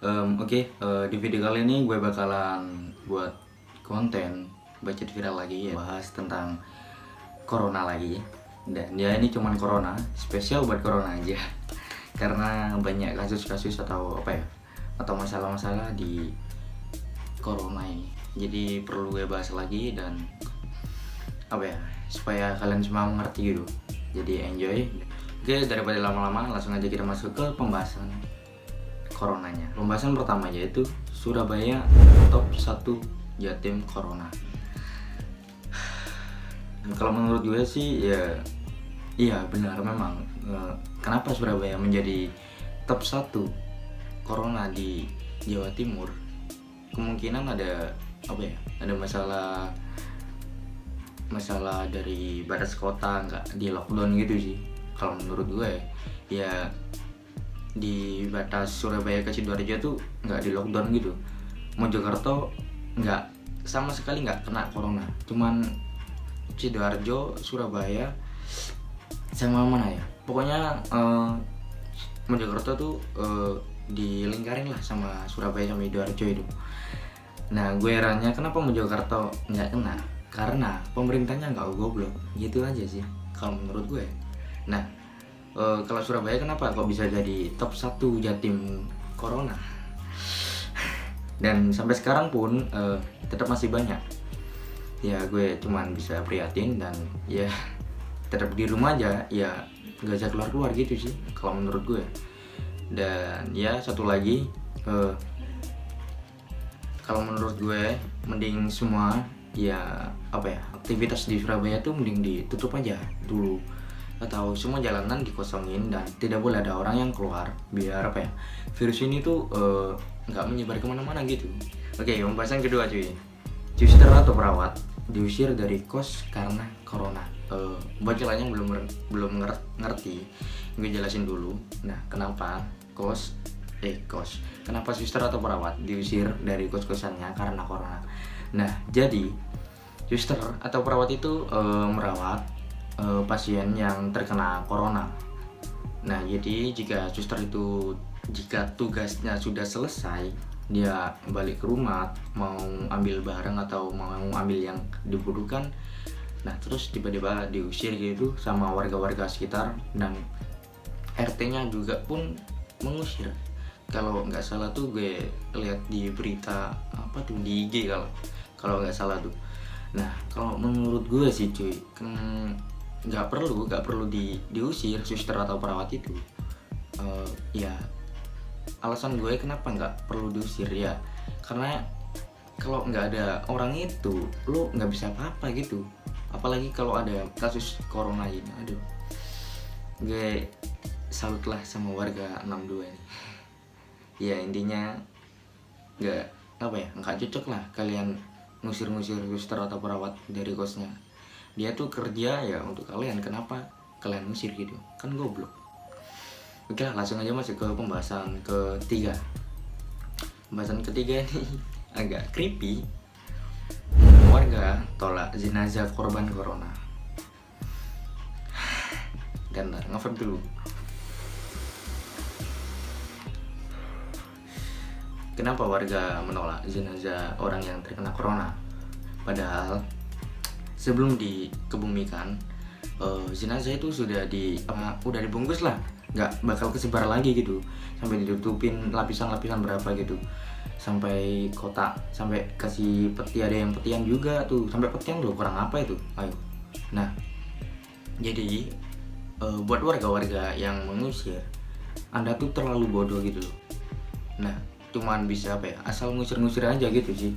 Di video kali ini gue bakalan buat konten budget viral lagi ya, bahas tentang corona lagi. Dan ya ini cuman corona, spesial buat corona aja. Karena banyak kasus-kasus atau atau masalah-masalah di corona ini. Jadi perlu gue bahas lagi dan supaya kalian semua mengerti gitu. Jadi enjoy. Oke, daripada lama-lama langsung aja kita masuk ke pembahasan coronanya. Pembahasan pertama yaitu Surabaya top 1 Jatim Corona. Kalau menurut gue sih iya benar memang. Kenapa Surabaya menjadi top 1 Corona di Jawa Timur? Kemungkinan ada ada masalah dari batas kota nggak di lockdown gitu sih. Kalau menurut gue ya di batas Surabaya ke Sidoarjo tuh nggak di lockdown gitu. Mojokerto nggak, sama sekali nggak kena corona. Cuman Sidoarjo, Surabaya, sama mana ya? Pokoknya Mojokerto tuh dilingkarin lah sama Surabaya sama Sidoarjo itu. Nah, gue herannya kenapa Mojokerto nggak kena? Karena pemerintahnya nggak goblok, gitu aja sih kalau menurut gue. Nah, kalau Surabaya kenapa kok bisa jadi top 1 Jatim Corona? Dan sampai sekarang pun tetap masih banyak. Ya gue cuman bisa prihatin dan ya tetap di rumah aja, ya gak usah keluar-keluar gitu sih kalau menurut gue. Dan ya satu lagi, kalau menurut gue mending semua aktivitas di Surabaya tuh mending ditutup aja dulu, atau semua jalanan dikosongin dan tidak boleh ada orang yang keluar biar virus ini tuh nggak menyebar kemana-mana gitu. Oke, pembahasan kedua cuy. Suster atau perawat diusir dari kos karena corona. Buat kalian yang belum ngerti, gue jelasin dulu. Nah, kenapa kenapa suster atau perawat diusir dari kos-kosannya karena corona? Nah, jadi suster atau perawat itu merawat pasien yang terkena corona. Nah, jadi jika tugasnya sudah selesai, dia balik ke rumah mau ambil barang atau mau ambil yang dibutuhkan, nah terus tiba-tiba diusir gitu sama warga-warga sekitar, dan RT-nya juga pun mengusir. Kalau nggak salah tuh gue lihat di berita di IG kalau nggak salah tuh. Nah, kalau menurut gue sih cuy, nggak perlu diusir suster atau perawat itu. Ya alasan gue kenapa nggak perlu diusir ya karena kalau nggak ada orang itu lo nggak bisa apa-apa gitu. Apalagi kalau ada kasus corona ini, aduh, gue salut lah sama warga 62 ini. Ya intinya nggak cocok lah kalian ngusir-ngusir suster atau perawat dari kosnya. Dia tuh kerja ya untuk kalian, kenapa kalian ngusir gitu? Kan goblok. Oke lah, langsung aja masuk ke pembahasan ketiga. Pembahasan ketiga ini agak creepy. Warga tolak jenazah korban corona. Dan ngefab dulu. Kenapa warga menolak jenazah orang yang terkena corona? Padahal sebelum dikebumikan, jenazah itu udah dibungkus lah, nggak bakal kesebar lagi gitu, sampai ditutupin lapisan-lapisan berapa gitu, sampai kotak, sampai kasih peti, ada yang petian juga tuh, sampai petian loh, kurang apa itu, ayo. Nah, jadi buat warga-warga yang mengusir, Anda tuh terlalu bodoh gitu loh. Nah, cuman bisa asal ngusir-ngusir aja gitu sih,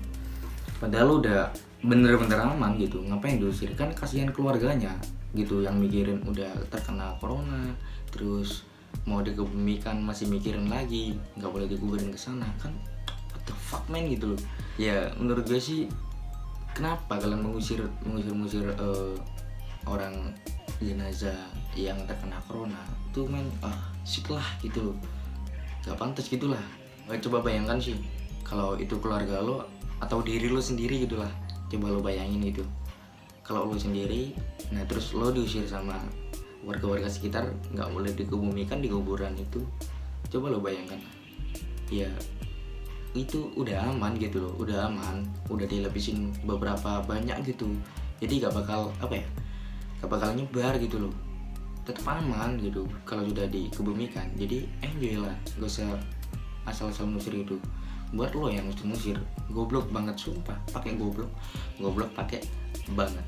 padahal udah bener-bener aman gitu, ngapain diusir? Kan kasihan keluarganya gitu yang mikirin udah terkena corona, terus mau dikebumikan masih mikirin lagi nggak boleh dikuburin ke sana, kan what the fuck man gitu loh. Ya menurut gue sih, kenapa kalian mengusir orang jenazah yang terkena corona tuh men, shit lah gitu loh, nggak pantas gitulah. Coba bayangkan sih kalau itu keluarga lo atau diri lo sendiri gitulah, coba lo bayangin gitu, kalau lo sendiri, nah terus lo diusir sama warga-warga sekitar, nggak boleh dikebumikan di kuburan itu. Coba lo bayangkan, ya itu udah aman gitu loh, udah aman, udah dilapisin beberapa banyak gitu, jadi gak bakal apa ya, gak bakal nyebar gitu loh, tetap aman gitu kalau sudah dikebumikan. Jadi enjoy lah, gak usah asal-asal musir gitu. Buat lo yang musir, goblok banget sumpah, pakai goblok pakai banget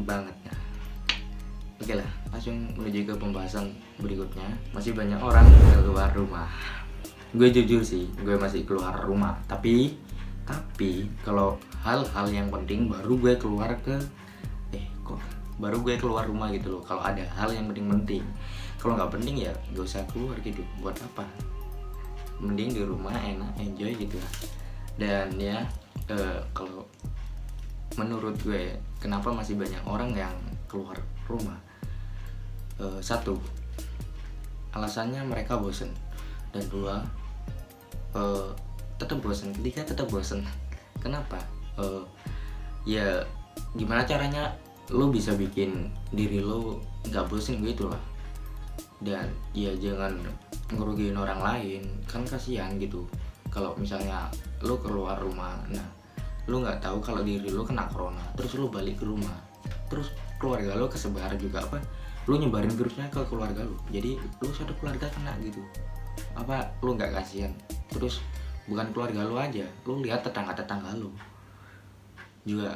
banget ya. Oke lah, langsung menuju ke pembahasan berikutnya. Masih banyak orang keluar rumah. Gue jujur sih, gue masih keluar rumah. Tapi kalau hal-hal yang penting baru gue keluar baru gue keluar rumah gitu loh. Kalau ada hal yang penting. Kalau nggak penting ya gak usah keluar gitu. Buat apa? Mending di rumah enak, enjoy gitu lah. Dan ya kalau menurut gue kenapa masih banyak orang yang keluar rumah, satu, alasannya mereka bosen, dan dua, tetap bosen, ketiga tetap bosen. Kenapa? Ya gimana caranya lo bisa bikin diri lo nggak bosen gitu lah. Dan ya jangan ngerugiin orang lain, kan kasihan gitu kalau misalnya lo keluar rumah, nah lo nggak tahu kalau diri lo kena corona, terus lo balik ke rumah, terus keluarga lo kesebar juga, apa lo nyebarin virusnya ke keluarga lo, jadi lo satu keluarga kena gitu. Apa lo nggak kasihan? Terus bukan keluarga lo aja, lo lihat tetangga lo juga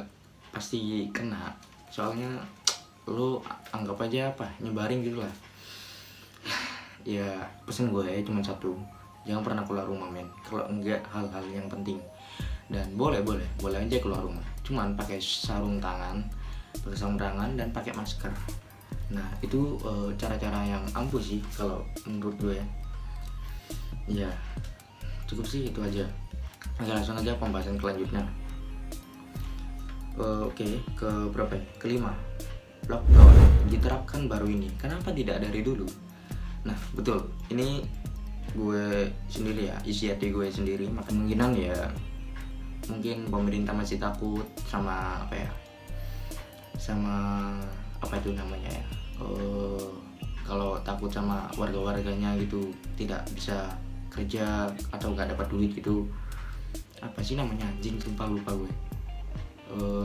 pasti kena, soalnya lo anggap aja apa, nyebarin gitu lah. Ya pesan gue cuma satu, jangan pernah keluar rumah men, kalau enggak hal-hal yang penting. Dan boleh aja keluar rumah, cuman pakai sarung tangan dan pakai masker. Nah itu cara-cara yang ampuh sih kalau menurut gue. Ya cukup sih itu aja. Oke, langsung aja pembahasan selanjutnya. Oke, ke berapa ya? Kelima, lockdown diterapkan baru ini, kenapa tidak dari dulu? Nah betul, ini gue sendiri ya, isi hati gue sendiri. Maka kemungkinan ya mungkin pemerintah masih takut sama apa ya, sama apa itu namanya ya, kalau takut sama warga-warganya gitu tidak bisa kerja atau gak dapat duit gitu. Apa sih namanya, anjing lupa gue.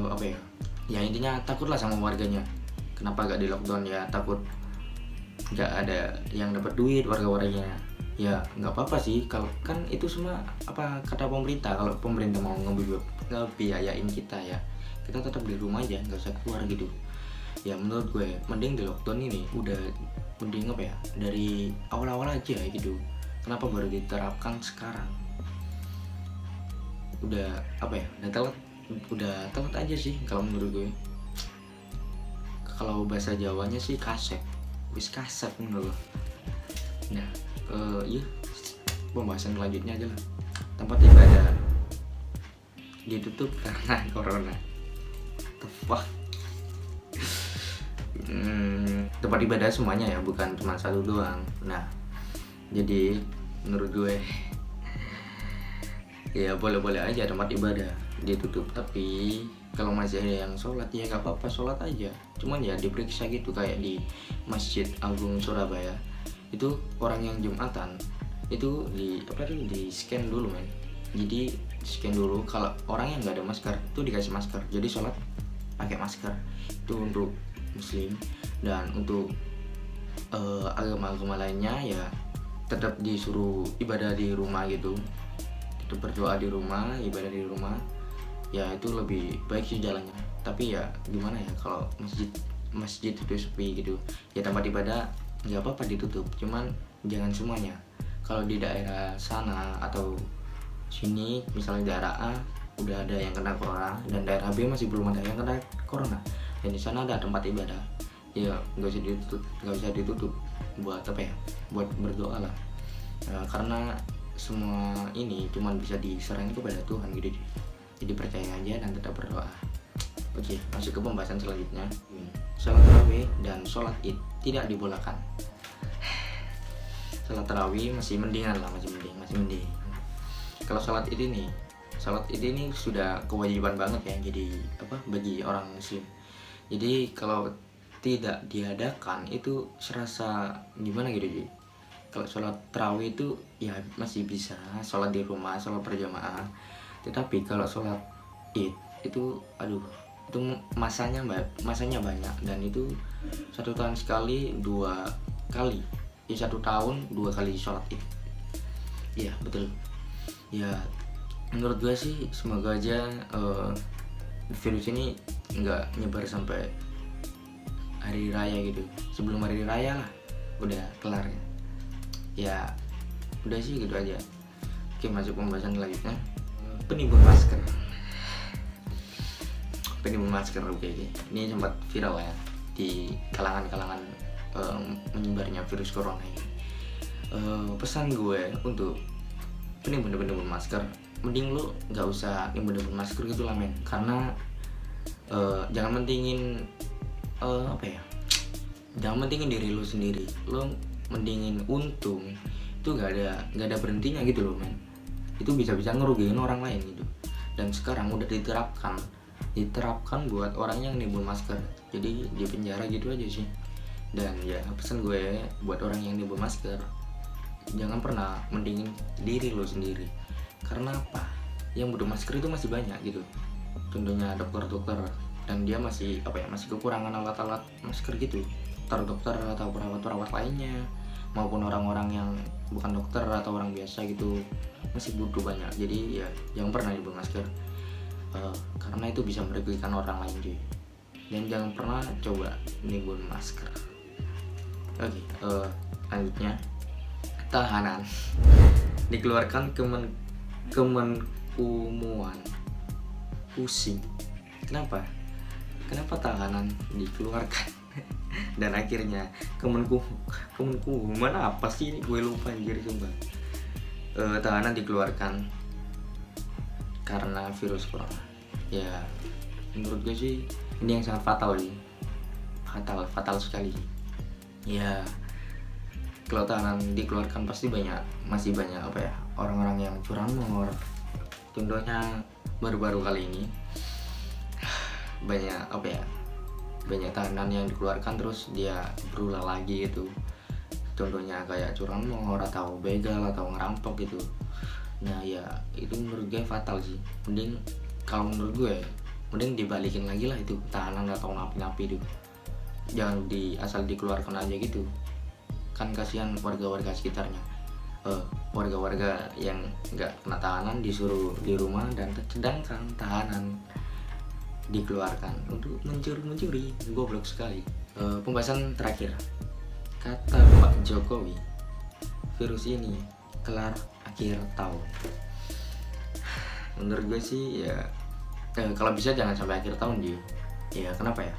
Apa ya, ya intinya takut lah sama warganya. Kenapa gak di lockdown? Ya takut gak ada yang dapat duit warga-warganya. Ya nggak apa-apa sih, kalau kan itu semua apa kata pemerintah, kalau pemerintah mau ngebiayain kita ya kita tetap di rumah aja, nggak usah keluar gitu. Ya menurut gue mending di lockdown ini udah mending apa ya, dari awal-awal aja gitu. Kenapa baru diterapkan sekarang? Udah apa ya, udah telat aja sih kalau menurut gue. Kalau bahasa Jawanya sih kasep, wis kasep menurut. Nah iya, pembahasan selanjutnya aja lah. Tempat ibadah ditutup karena corona. The fuck? Tempat ibadah semuanya ya, bukan cuma satu doang. Nah jadi menurut gue ya boleh-boleh aja tempat ibadah ditutup, tapi kalau masih ada yang sholat ya gak apa-apa, sholat aja. Cuman ya diperiksa gitu, kayak di Masjid Agung Surabaya itu orang yang Jumatan itu di scan dulu men. Jadi scan dulu, kalau orang yang nggak ada masker itu dikasih masker, jadi sholat pakai masker. Itu untuk muslim. Dan untuk agama-agama lainnya ya tetap disuruh ibadah di rumah gitu, tetap berdoa di rumah, ibadah di rumah. Ya itu lebih baik sih jalannya. Tapi ya gimana ya, kalau masjid itu sepi gitu ya, tempat ibadah nggak apa-apa ditutup, cuman jangan semuanya. Kalau di daerah sana atau sini, misalnya daerah A udah ada yang kena corona dan daerah B masih belum ada yang kena corona, dan di sana ada tempat ibadah, ya nggak usah ditutup buat apa ya, buat berdoa lah. Karena semua ini cuman bisa diserahin kepada Tuhan gitu, jadi percaya aja dan tetap berdoa. Oke, masuk ke pembahasan selanjutnya. Sholat tarawih dan sholat id tidak dibolehkan. Sholat tarawih masih mendingan lah, masih mending. Kalau sholat id ini sudah kewajiban banget ya, jadi apa, bagi orang muslim. Jadi kalau tidak diadakan itu serasa gimana gitu, jadi kalau sholat tarawih itu ya masih bisa sholat di rumah, sholat berjamaah. Tetapi kalau sholat id itu aduh, itu masanya banyak, dan itu 1 tahun sekali 2 kali, ya 1 tahun 2 kali sholat id. Iya betul. Ya menurut gue sih semoga aja virus ini nggak nyebar sampai hari raya gitu. Sebelum hari raya lah udah kelar ya. Ya udah sih gitu aja. Oke, masuk pembahasan selanjutnya, penimbun masker. Penimbun masker, oke. Ini sempat viral ya di kalangan menyebarnya virus corona ini. Pesan gue untuk penimbun masker, mending lu nggak usah nimbun masker gitu lah men, karena jangan mentingin jangan mentingin diri lu sendiri, lu mendingin untung itu gak ada berhentinya gitu loh men. Itu bisa-bisa ngerugiin orang lain gitu. Dan sekarang udah diterapkan buat orang yang nimbun masker, jadi di penjara gitu aja sih. Dan ya pesan gue buat orang yang nimbun masker, jangan pernah mendingin diri lu sendiri. Karena apa? Yang butuh masker itu masih banyak gitu. Contohnya dokter-dokter, dan dia masih kekurangan alat-alat masker gitu. Dokter atau perawat-perawat lainnya, maupun orang-orang yang bukan dokter atau orang biasa gitu, masih butuh banyak. Jadi ya jangan pernah nimbun masker, karena itu bisa merugikan orang lain cuy. Dan jangan pernah coba nimbun masker. Oke, lanjutnya, tahanan dikeluarkan Kemenkumham. Pusing, kenapa tahanan dikeluarkan? Dan akhirnya Kemenkumham apa sih ini, gue lupa anjir sumpah. Tahanan dikeluarkan karena virus corona. Ya menurut gue sih ini yang sangat fatal sih, fatal sekali. Ya kalau tahanan dikeluarkan pasti masih banyak orang-orang yang curanmor. Contohnya baru-baru kali ini banyak tahanan yang dikeluarkan terus dia berulah lagi gitu. Contohnya kayak curanmor atau begal atau ngerampok gitu. Nah ya itu menurut gue fatal sih. Kalau menurut gue mending dibalikin lagi lah itu tahanan atau napi-napi itu. Jangan asal dikeluarkan aja gitu, kan kasihan warga-warga sekitarnya. Warga-warga yang nggak kena tahanan disuruh di rumah, dan sedangkan tahanan dikeluarkan untuk mencuri, goblok sekali. Pembahasan terakhir, kata Pak Jokowi, virus ini kelar akhir tahun. Menurut gue sih ya kalau bisa jangan sampai akhir tahun dia. Ya kenapa ya?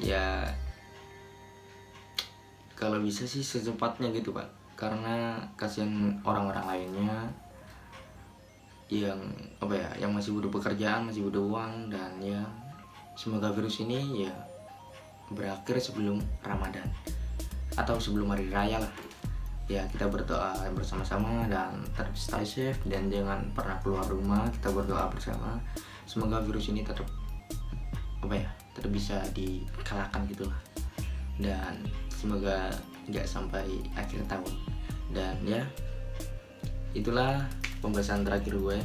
Ya kalau bisa sih secepatnya gitu Pak, karena kasihan orang-orang lainnya yang yang masih butuh pekerjaan, masih butuh uang. Dan ya semoga virus ini ya berakhir sebelum Ramadan atau sebelum hari raya lah. Ya kita berdoa bersama-sama dan tetap stay safe, dan jangan pernah keluar rumah. Kita berdoa bersama semoga virus ini tetap bisa dikalahkan gitulah, dan semoga nggak sampai akhir tahun. Dan ya itulah pembahasan terakhir gue,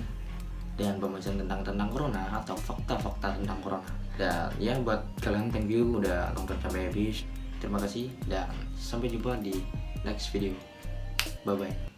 dan pembahasan tentang corona atau fakta-fakta tentang corona. Dan ya buat kalian, thank you udah nonton sampai habis. Terima kasih dan sampai jumpa di next video. Bye bye.